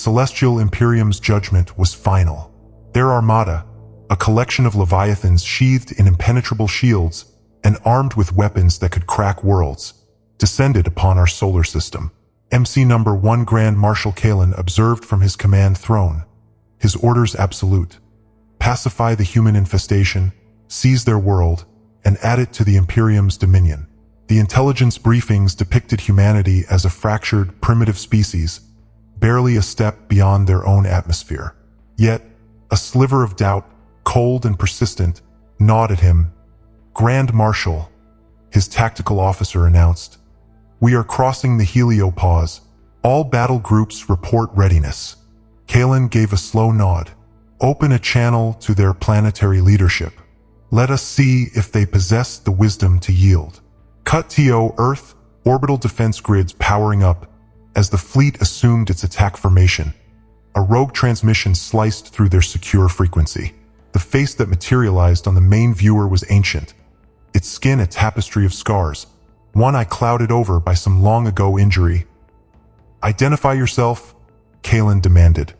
Celestial Imperium's judgment was final. Their armada, a collection of leviathans sheathed in impenetrable shields and armed with weapons that could crack worlds, descended upon our solar system. MC Number 1 Grand Marshal Kalen observed from his command throne, his orders absolute. Pacify the human infestation, seize their world, and add it to the Imperium's dominion. The intelligence briefings depicted humanity as a fractured, primitive species, barely a step beyond their own atmosphere. Yet, a sliver of doubt, cold and persistent, gnawed at him. Grand Marshal, his tactical officer announced, "We are crossing the heliopause. All battle groups report readiness." Kalen gave a slow nod. "Open a channel to their planetary leadership. Let us see if they possess the wisdom to yield." Cut to Earth, orbital defense grids powering up as the fleet assumed its attack formation. A rogue transmission sliced through their secure frequency. The face that materialized on the main viewer was ancient, its skin a tapestry of scars, one eye clouded over by some long-ago injury. "Identify yourself," Kalen demanded.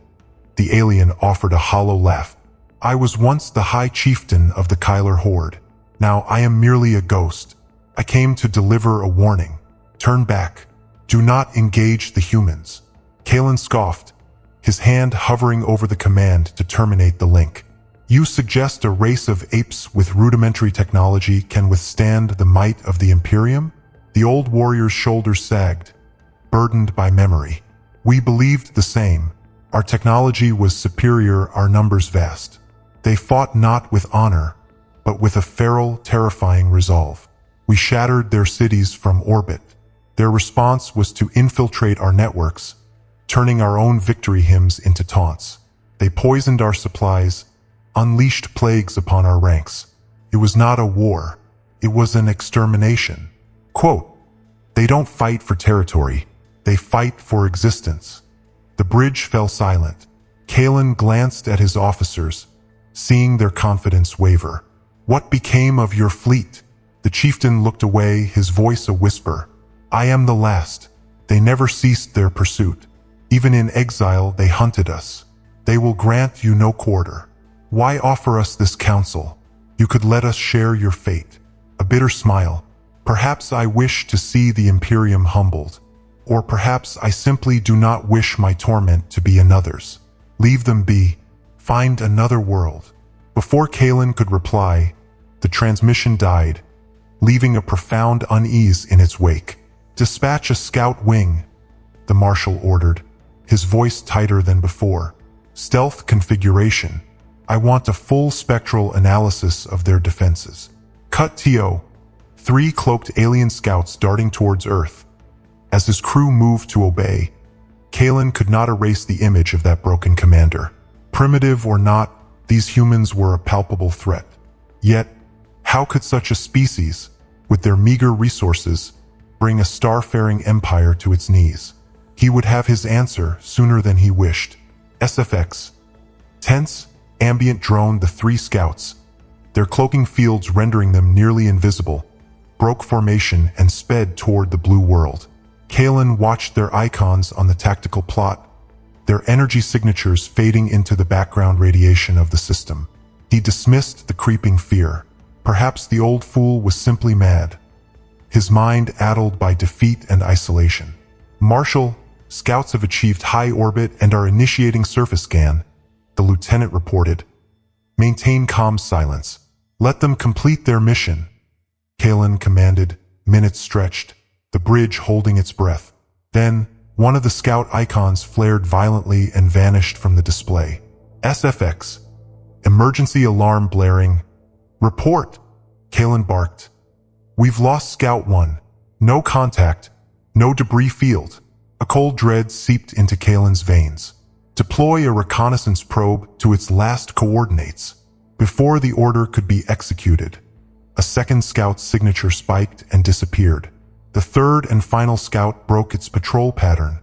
The alien offered a hollow laugh. "I was once the High Chieftain of the Kyler Horde. Now I am merely a ghost. I came to deliver a warning. Turn back. Do not engage the humans." Kalen scoffed, his hand hovering over the command to terminate the link. "You suggest a race of apes with rudimentary technology can withstand the might of the Imperium?" The old warrior's shoulders sagged, burdened by memory. "We believed the same. Our technology was superior, our numbers vast. They fought not with honor, but with a feral, terrifying resolve. We shattered their cities from orbit. Their response was to infiltrate our networks, turning our own victory hymns into taunts. They poisoned our supplies, unleashed plagues upon our ranks. It was not a war. It was an extermination." Quote, "They don't fight for territory. They fight for existence." The bridge fell silent. Kalen glanced at his officers, seeing their confidence waver. "What became of your fleet?" The chieftain looked away, his voice a whisper. "I am the last. They never ceased their pursuit. Even in exile they hunted us. They will grant you no quarter. Why offer us this counsel? You could let us share your fate." A bitter smile. "Perhaps I wish to see the Imperium humbled. Or perhaps I simply do not wish my torment to be another's. Leave them be. Find another world." Before Kalen could reply, the transmission died, leaving a profound unease in its wake. "Dispatch a scout wing," the marshal ordered, his voice tighter than before. "Stealth configuration. I want a full spectral analysis of their defenses." Cut to 3 cloaked alien scouts darting towards Earth. As his crew moved to obey, Kalen could not erase the image of that broken commander. Primitive or not, these humans were a palpable threat. Yet, how could such a species, with their meager resources, bring a starfaring empire to its knees? He would have his answer sooner than he wished. SFX. Tense, ambient droned the 3 scouts, their cloaking fields rendering them nearly invisible, broke formation and sped toward the blue world. Kalen watched their icons on the tactical plot, their energy signatures fading into the background radiation of the system. He dismissed the creeping fear. Perhaps the old fool was simply mad, his mind addled by defeat and isolation. "Marshal, scouts have achieved high orbit and are initiating surface scan," the lieutenant reported. "Maintain calm silence. Let them complete their mission," Kalen commanded, minutes stretched, the bridge holding its breath. Then, one of the scout icons flared violently and vanished from the display. SFX. Emergency alarm blaring. "Report," Kalen barked. "We've lost Scout 1. No contact. No debris field." A cold dread seeped into Kalen's veins. "Deploy a reconnaissance probe to its last coordinates." Before the order could be executed, a second scout's signature spiked and disappeared. The third and final scout broke its patrol pattern,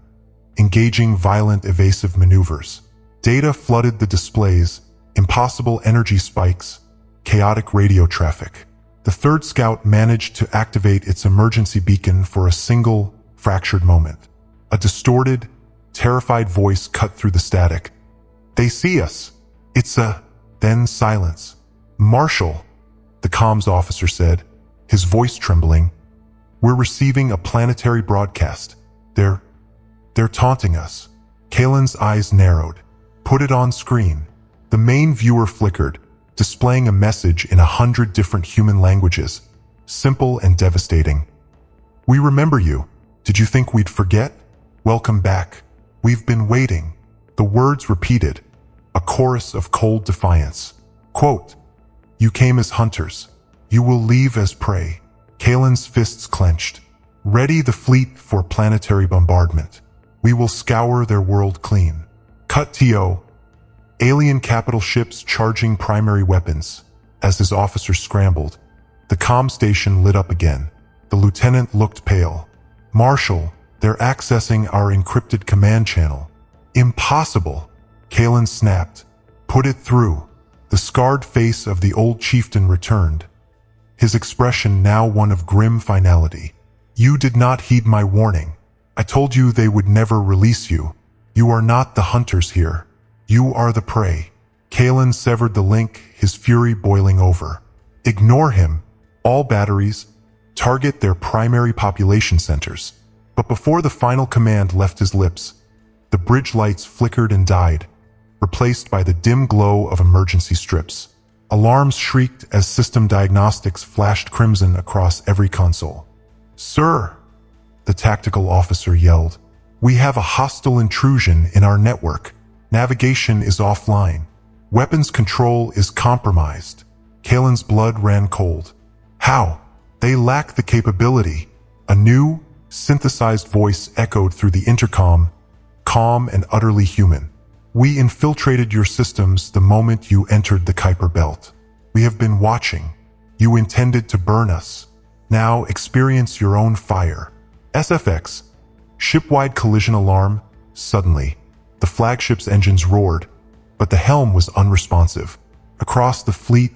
engaging violent evasive maneuvers. Data flooded the displays, impossible energy spikes, chaotic radio traffic. The third scout managed to activate its emergency beacon for a single, fractured moment. A distorted, terrified voice cut through the static. "They see us. It's a..." Then silence. "Marshal," the comms officer said, his voice trembling. "We're receiving a planetary broadcast. They're taunting us." Kalen's eyes narrowed. "Put it on screen." The main viewer flickered, displaying a message in 100 different human languages, simple and devastating. "We remember you. Did you think we'd forget? Welcome back. We've been waiting." The words repeated, a chorus of cold defiance. Quote, "You came as hunters. You will leave as prey." Kalen's fists clenched. "Ready the fleet for planetary bombardment. We will scour their world clean." Cut to alien capital ships charging primary weapons. As his officers scrambled, the comm station lit up again. The lieutenant looked pale. "Marshal, they're accessing our encrypted command channel." "Impossible," Kalen snapped. "Put it through." The scarred face of the old chieftain returned, his expression now one of grim finality. "You did not heed my warning. I told you they would never release you. You are not the hunters here. You are the prey." Kalen severed the link, his fury boiling over. "Ignore him. All batteries. Target their primary population centers." But before the final command left his lips, the bridge lights flickered and died, replaced by the dim glow of emergency strips. Alarms shrieked as system diagnostics flashed crimson across every console. "Sir," the tactical officer yelled, "we have a hostile intrusion in our network. Navigation is offline. Weapons control is compromised." Kalen's blood ran cold. "How? They lack the capability." A new, synthesized voice echoed through the intercom, calm and utterly human. "We infiltrated your systems the moment you entered the Kuiper Belt. We have been watching. You intended to burn us. Now experience your own fire." SFX, ship-wide collision alarm. Suddenly, the flagship's engines roared, but the helm was unresponsive. Across the fleet,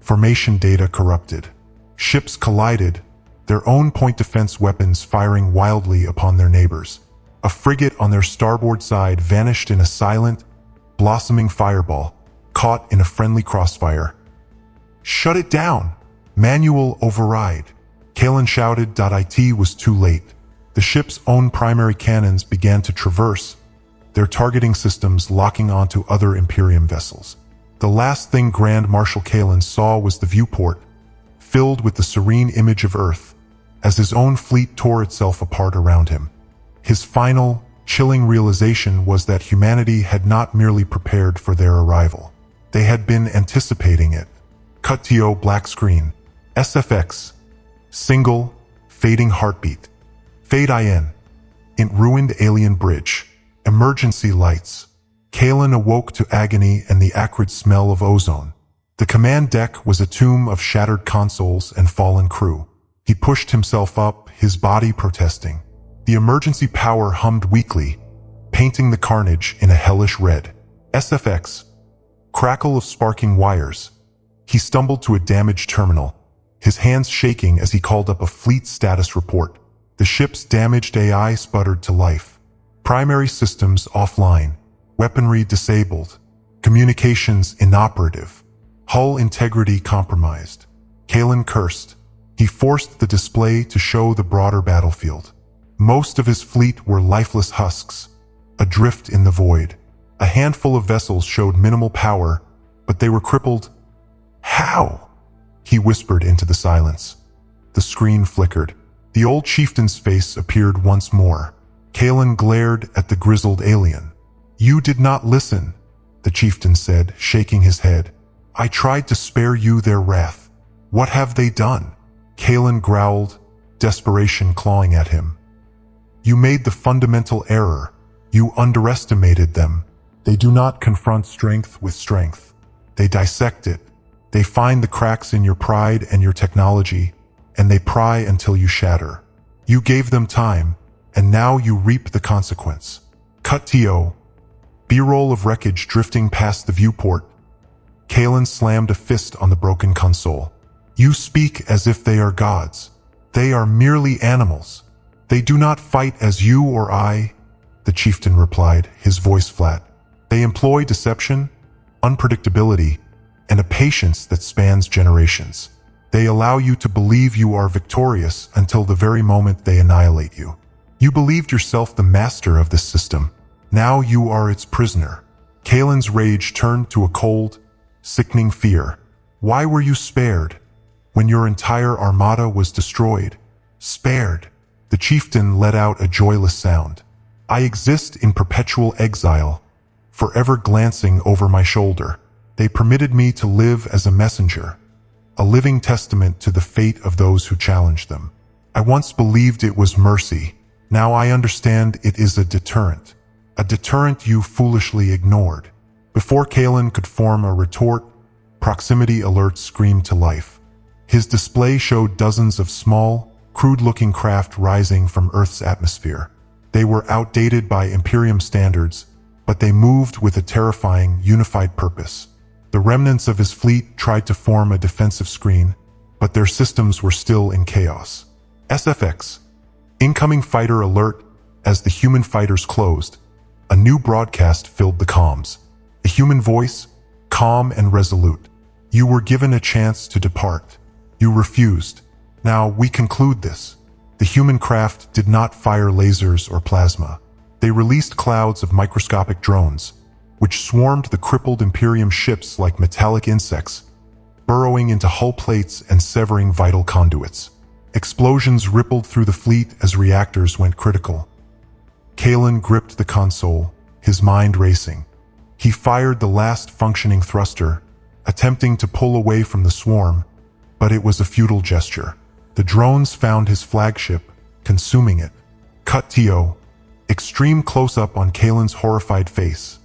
formation data corrupted. Ships collided, their own point defense weapons firing wildly upon their neighbors. A frigate on their starboard side vanished in a silent, blossoming fireball, caught in a friendly crossfire. "Shut it down! Manual override!" Kalen shouted. It was too late. The ship's own primary cannons began to traverse, their targeting systems locking onto other Imperium vessels. The last thing Grand Marshal Kalen saw was the viewport, filled with the serene image of Earth, as his own fleet tore itself apart around him. His final, chilling realization was that humanity had not merely prepared for their arrival. They had been anticipating it. Cut to black screen. SFX. Single, fading heartbeat. Fade in ruined alien bridge. Emergency lights. Kalen awoke to agony and the acrid smell of ozone. The command deck was a tomb of shattered consoles and fallen crew. He pushed himself up, his body protesting. The emergency power hummed weakly, painting the carnage in a hellish red. SFX. Crackle of sparking wires. He stumbled to a damaged terminal, his hands shaking as he called up a fleet status report. The ship's damaged AI sputtered to life. Primary systems offline, weaponry disabled, communications inoperative, hull integrity compromised. Kalen cursed. He forced the display to show the broader battlefield. Most of his fleet were lifeless husks, adrift in the void. A handful of vessels showed minimal power, but they were crippled. "How?" he whispered into the silence. The screen flickered. The old chieftain's face appeared once more. Kalen glared at the grizzled alien. "You did not listen," the chieftain said, shaking his head. "I tried to spare you their wrath. What have they done?" Kalen growled, desperation clawing at him. "You made the fundamental error. You underestimated them. They do not confront strength with strength. They dissect it. They find the cracks in your pride and your technology, and they pry until you shatter. You gave them time, and now you reap the consequence." Cut to B-roll of wreckage drifting past the viewport. Kalen slammed a fist on the broken console. "You speak as if they are gods. They are merely animals. They do not fight as you or I." the chieftain replied, his voice flat. They employ deception, unpredictability, and a patience that spans generations. They allow you to believe you are victorious until the very moment they annihilate you. You believed yourself the master of this system. Now you are its prisoner. Kalen's rage turned to a cold, sickening fear. Why were you spared when your entire armada was destroyed? Spared. The chieftain let out a joyless sound. I exist in perpetual exile, forever glancing over my shoulder. They permitted me to live as a messenger, a living testament to the fate of those who challenged them. I once believed it was mercy. Now I understand it is a deterrent you foolishly ignored. Before Kalen could form a retort, proximity alerts screamed to life. His display showed dozens of small, crude-looking craft rising from Earth's atmosphere. They were outdated by Imperium standards, but they moved with a terrifying, unified purpose. The remnants of his fleet tried to form a defensive screen, but their systems were still in chaos. SFX. Incoming fighter alert. As the human fighters closed, a new broadcast filled the comms. A human voice, calm and resolute. You were given a chance to depart. You refused. Now we conclude this. The human craft did not fire lasers or plasma. They released clouds of microscopic drones, which swarmed the crippled Imperium ships like metallic insects, burrowing into hull plates and severing vital conduits. Explosions rippled through the fleet as reactors went critical. Kalen gripped the console, his mind racing. He fired the last functioning thruster, attempting to pull away from the swarm, but it was a futile gesture. The drones found his flagship, consuming it. Cut to extreme close-up on Kalen's horrified face.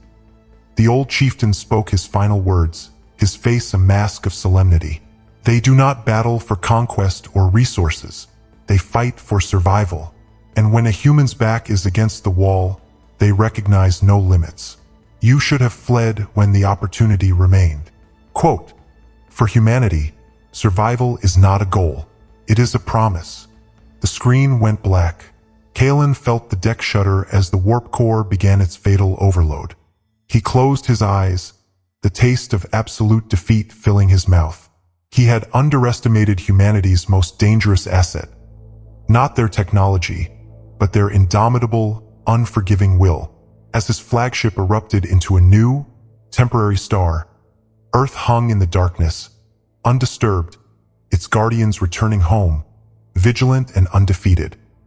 The old chieftain spoke his final words, his face a mask of solemnity. They do not battle for conquest or resources. They fight for survival. And when a human's back is against the wall, they recognize no limits. You should have fled when the opportunity remained. Quote, for humanity, survival is not a goal. It is a promise. The screen went black. Kalen felt the deck shudder as the warp core began its fatal overload. He closed his eyes, the taste of absolute defeat filling his mouth. He had underestimated humanity's most dangerous asset. Not their technology, but their indomitable, unforgiving will. As his flagship erupted into a new, temporary star, Earth hung in the darkness, undisturbed, its guardians returning home, vigilant and undefeated.